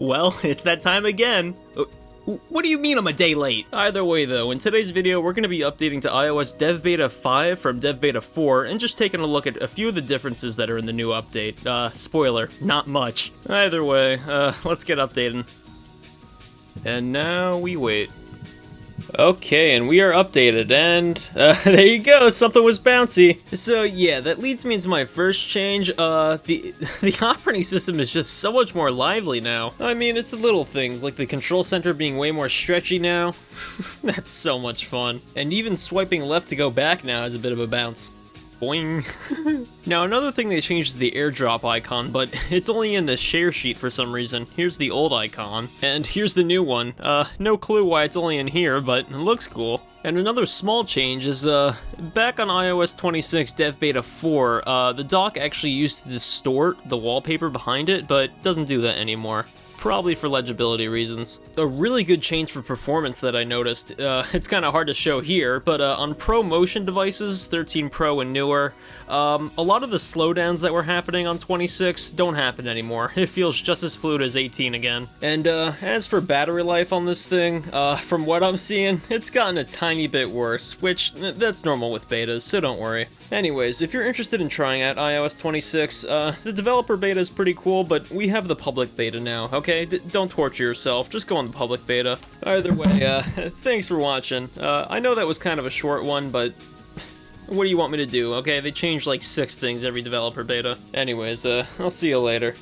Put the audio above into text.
Well, it's that time again. What do you mean I'm a day late? Either way though, in today's video we're going to be updating to iOS Dev Beta 5 from Dev Beta 4 and just taking a look at a few of the differences that are in the new update. Spoiler, not much. Either way, let's get updating. And now we wait. Okay, and we are updated, and there you go, something was bouncy. So yeah, that leads me into my first change. The operating system is just so much more lively now. I mean, it's the little things, like the control center being way more stretchy now. That's so much fun. And even swiping left to go back now has a bit of a bounce. Boing. Now another thing they changed is the airdrop icon, but it's only in the share sheet for some reason. Here's the old icon, and here's the new one. No clue why it's only in here, but it looks cool. And another small change is, back on iOS 26 Dev Beta 4, the dock actually used to distort the wallpaper behind it, but doesn't do that anymore. Probably for legibility reasons. A really good change for performance that I noticed, it's kind of hard to show here, but on Pro Motion devices, 13 Pro and newer, a lot of the slowdowns that were happening on 26 don't happen anymore. It feels just as fluid as 18 again. And as for battery life on this thing, from what I'm seeing, it's gotten a tiny bit worse, which that's normal with betas, so don't worry. Anyways, if you're interested in trying out iOS 26, the developer beta is pretty cool, but we have the public beta now, okay? Don't torture yourself, just go on the public beta. Either way, thanks for watching. I know that was kind of a short one, but what do you want me to do, okay? They changed like 6 things every developer beta. Anyways, I'll see you later.